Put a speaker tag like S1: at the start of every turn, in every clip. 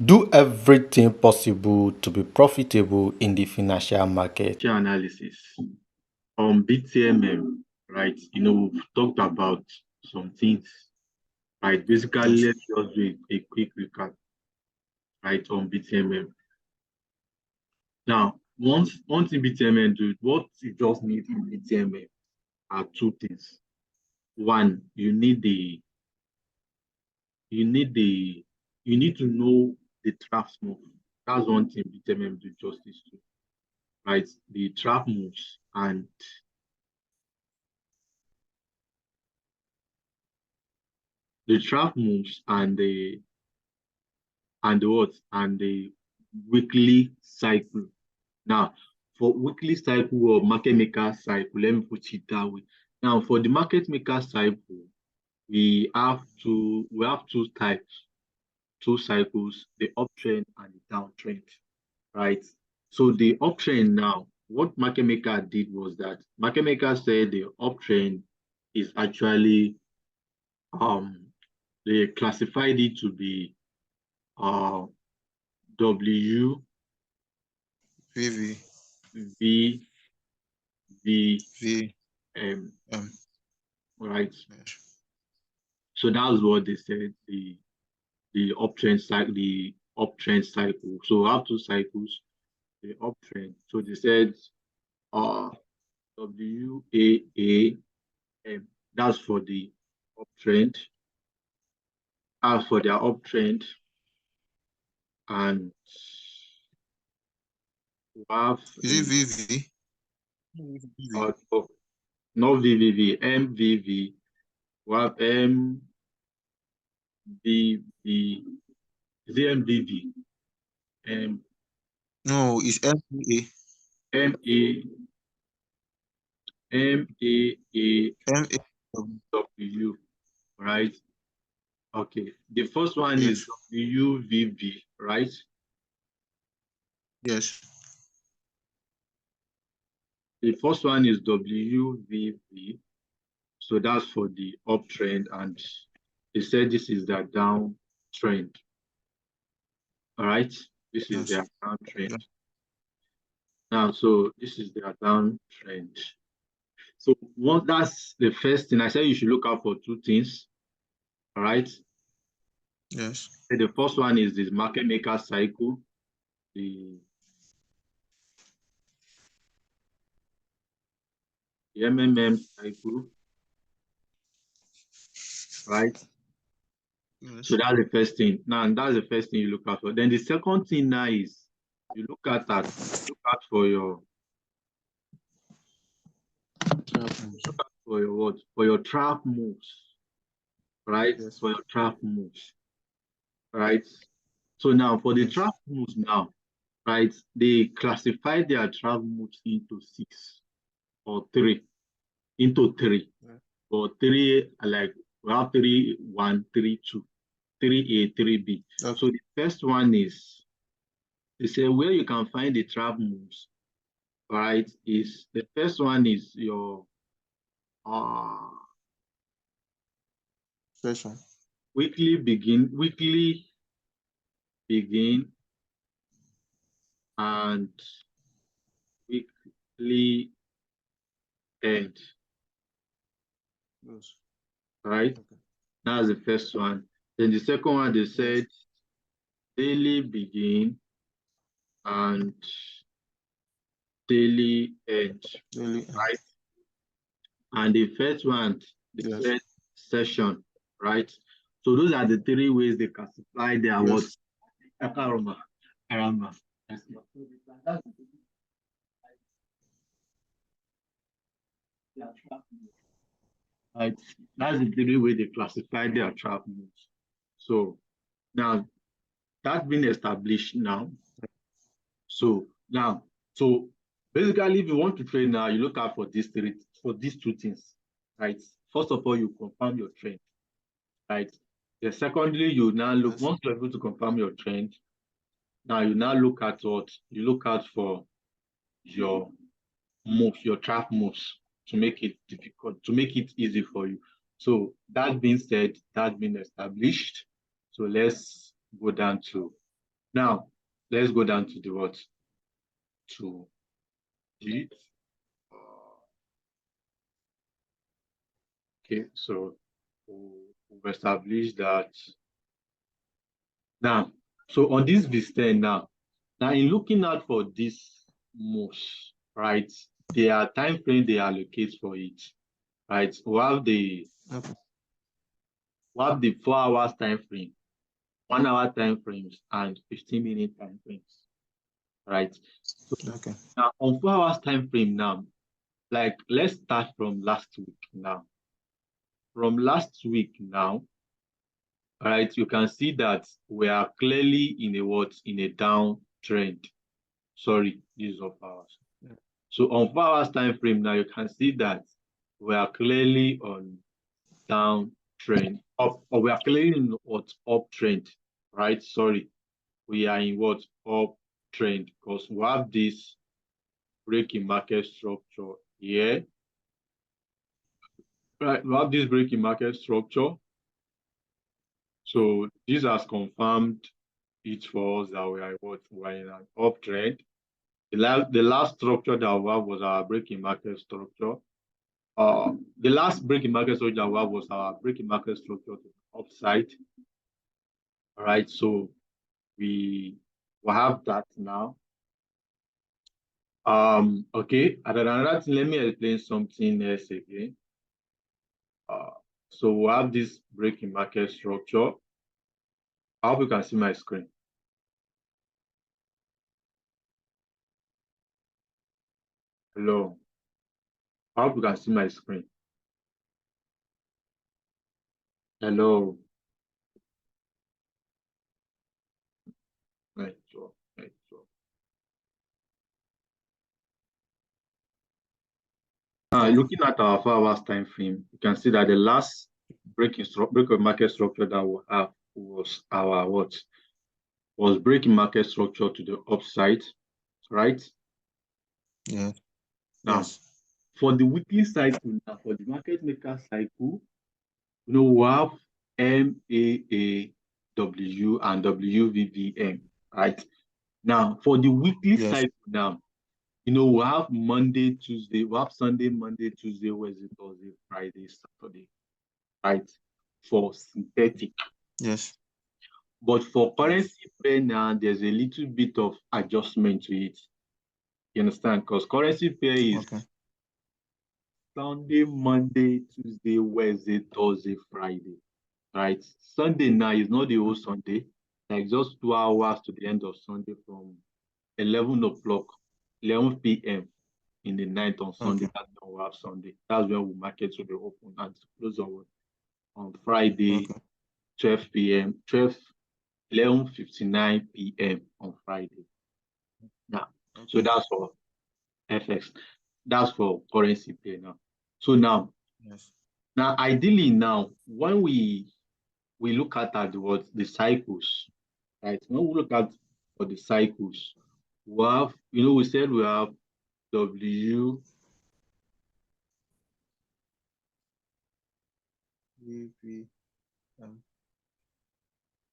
S1: Do everything possible to be profitable in the financial market.
S2: Analysis on BTMM, right? We've talked about some things, right? Basically,
S3: Yes.
S2: let's just do a quick recap, right, on BTMM. Now, once in BTMM, do what you just need in BTMM are two things. One, you need to know the draft move. That's one thing BTMM do justice to, right? The draft moves and the draft moves and the weekly cycle. Now, for weekly cycle or market maker cycle, let me put it that way. Now, for the market maker cycle, we have two types, two cycles, the uptrend and the downtrend, right? So the uptrend now, what market maker did was that market maker said the uptrend is actually they classified it to be uh W
S3: VV.
S2: V V
S3: V.
S2: M,
S3: Um.
S2: right?
S3: Yes.
S2: So that's what they said, the uptrend cycle. So we have two cycles, the uptrend. So they said uh WAAM, that's for the uptrend. As for their uptrend, and we have
S3: Is it
S2: the
S3: VV? VV.
S2: oh, not VVV, MVV. We have MVV. Is it MVV? M
S3: No, it's MA.
S2: MA
S3: MA.
S2: MAAW, right? Okay. The first one is
S3: Yes.
S2: WVV, right?
S3: Yes.
S2: The first one is WVV. So that's for the uptrend, and they said this is their downtrend. All right. This is
S3: Yes.
S2: their
S3: Yeah.
S2: downtrend. Now, so this is their downtrend. So that's the first thing. I said you should look out for two things. All right.
S3: Yes.
S2: And the first one is this market maker cycle, the, the MMM cycle, right? So
S3: Yes.
S2: that's the first thing. Now, and that's the first thing you look out for. Then the second thing now is you look out for your what? For your trap moves, right?
S3: Yes.
S2: For your trap moves, right? So now for the
S3: Yes.
S2: trap moves now, right? They classify their trap moves into six or three, into three.
S3: Yeah.
S2: Or three, like we have 3-1, 3-2, 3A, 3B. So
S3: Okay.
S2: the first one is they say where you can find the trap moves, right? Is the first one is your uh
S3: Session.
S2: weekly begin and weekly end,
S3: Yes.
S2: right?
S3: Okay.
S2: That's the first one. Then the second one they
S3: Yes.
S2: said daily begin and daily end,
S3: Daily.
S2: right? And the first one, the
S3: Yes.
S2: first session, right? So those are the three ways they classify their what?
S3: Yes.
S2: Aroma. Aroma. Right? That's the three way they classify their trap moves. So now that's been established now. So now, so basically, if you want to trade now, you look out for these two things, right? First of all, you confirm your trend, right? Then secondly, you now look
S3: Yes.
S2: once you're able to confirm your trend, now you now look at what you look out for your moves, your trap moves to make it difficult, to make it easy for you. So that being said, that's been established. So let's go down to Now, let's go down to the what? To G. Okay, so we've established that. Now, so on this V10 now in looking out for this moves, right? There are time frame they allocate for it, right? We have the 4 hours time frame, 1 hour time frames, and 15-minute time frames, right? So now on 4 hours time frame now, like let's start from last week now. From last week now, right, you can see that we are clearly in a downtrend. Sorry, this is of hours. So on 4 hours time frame now, you can see that we are clearly on downtrend, or we are clearly in what uptrend, right? Sorry, we are in what uptrend because we have this breaking market structure here, right? We have this breaking market structure. So this has confirmed it for us that we are in an uptrend. The last structure that we have was our breaking market structure. The last breaking market structure that we have was our breaking market structure to the upside. All right, so we have that now. Okay, and then another thing, let me explain something else again. So we have this breaking market structure. I hope you can see my screen. Hello. I hope you can see my screen. Hello. Right. Looking at our 4 hours time frame, you can see that the last breaking market structure that we have was our what? Was breaking market structure to the upside, right?
S3: Yeah.
S2: Now, for the weekly cycle, now for the market maker cycle, we have MAAW and WVBM, right? Now, for the weekly cycle now, we have Monday, Tuesday, we have Sunday, Monday, Tuesday, Wednesday, Thursday, Friday, Saturday, right? For synthetic.
S3: Yes.
S2: But for currency pair now, there's a little bit of adjustment to it. You understand? Because currency pair is Sunday, Monday, Tuesday, Wednesday, Thursday, Friday, right? Sunday now is not the whole Sunday, like just 2 hours to the end of Sunday from 11 o'clock, 11 p.m. in the night on Sunday. That's when we have Sunday. That's when we markets will be open and close on Friday, 12 p.m., 11:59 p.m. on Friday. Now, so that's for FX. That's for currency pair now. So now, ideally now, when we look at the cycles, right? When we look at for the cycles, we have, we said we have W.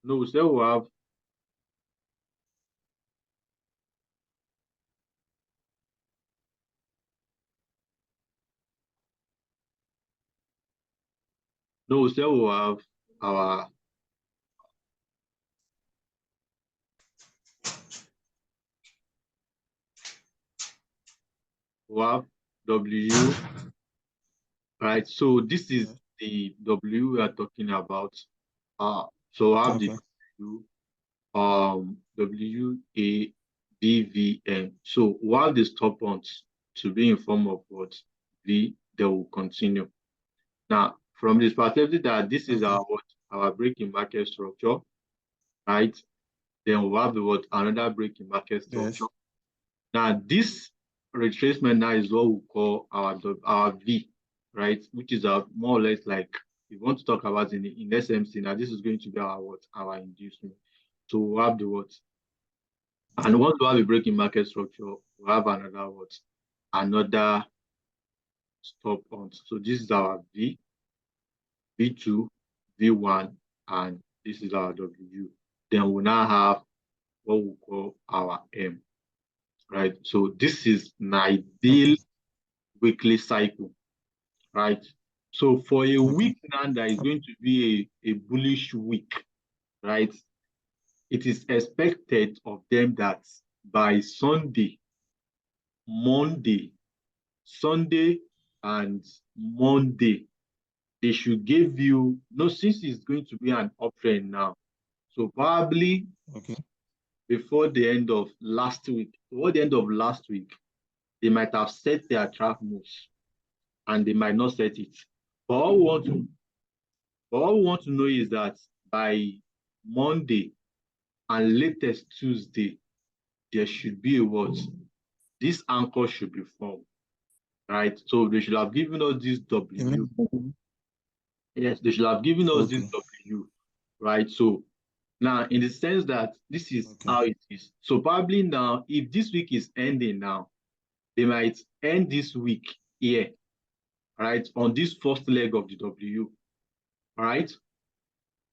S2: No, we said we have our W, right? So this is the W we are talking about. So I have the W, WABVM. So while the stop points to be in form of what? V, they will continue. Now, from this perspective that this is our breaking market structure, right? Then we'll have another breaking market structure. Now, this retracement now is what we call our V, right? Which is more or less like, if you want to talk about in SMC, now this is going to be our inducement. So we'll have and once we have a breaking market structure, we'll have another stop on. So this is our V, V2, V1, and this is our W. Then we'll now have what we call our M, right? So this is an ideal
S3: Okay.
S2: weekly cycle, right? So for a
S3: Okay.
S2: week now that is going to be a bullish week, right? It is expected of them that by Monday, Sunday, and Monday, they should give you, no, since it's going to be an uptrend now. So probably
S3: Okay.
S2: before the end of last week, they might have set their trap moves and they might not set it. But all we want to know is that by Monday and latest Tuesday, there should be a what? This anchor should be formed, right? So they should have given us this
S3: You
S2: W.
S3: mean
S2: Yes, they should have given us this
S3: okay.
S2: W, right? So now, in the sense that this is
S3: Okay.
S2: how it is. So probably now, if this week is ending now, they might end this week here, right? On this first leg of the W, right?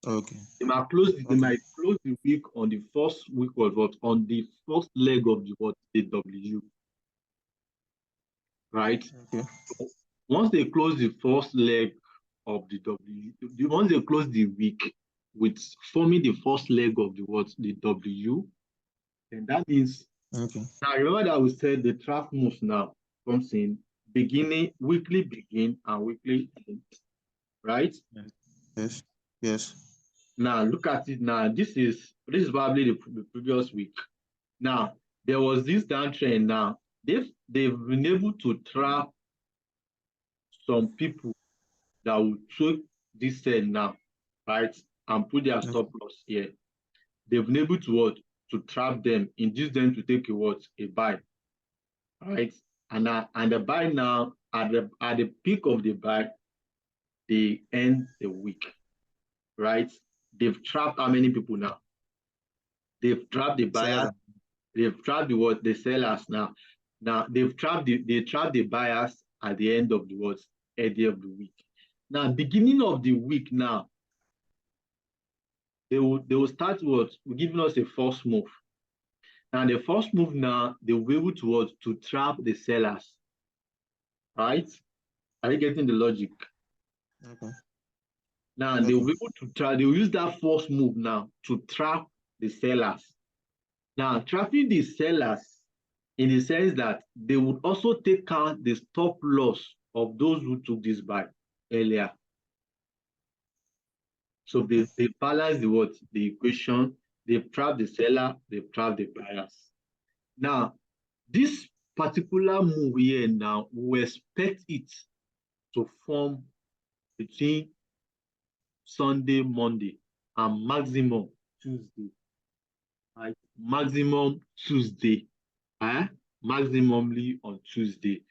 S3: Okay.
S2: They
S3: Okay.
S2: might close the week on the first week of what? On the first leg of the W, right?
S3: Okay.
S2: Once they close the first leg of the W, once they close the week with forming the first leg of the W, then that means,
S3: Okay.
S2: now remember that we said the trap moves now comes in beginning, weekly begin and weekly end, right?
S3: Yes. Yes.
S2: Now look at it now. This is probably the previous week. Now there was this downtrend now. They've been able to trap some people that will take this sell now, right? And put their
S3: Okay.
S2: stop loss here. They've been able to what? To trap them, induce them to take a what? A buy, right? And the buy now, at the peak of the buy, they end the week, right? They've trapped how many people now? They've trapped the
S3: Sellers.
S2: buyers, they've trapped the what? The sellers now. Now they trapped the buyers at the end of the what? At the end of the week. Now, beginning of the week now, they will start what? Giving us a first move. And the first move now, they will be able to what? To trap the sellers, right? Are you getting the logic?
S3: Okay.
S2: Now they will
S3: Okay.
S2: be able to try, they will use that first move now to trap the sellers. Now, trapping the sellers in the sense that they would also take out the stop loss of those who took this buy earlier. So
S3: Okay.
S2: they balance the equation, they've trapped the seller, they've trapped the buyers. Now, this particular move here now, we expect it to form between Sunday, Monday, and maximum Tuesday. Right? Maximum Tuesday. Maximally on Tuesday.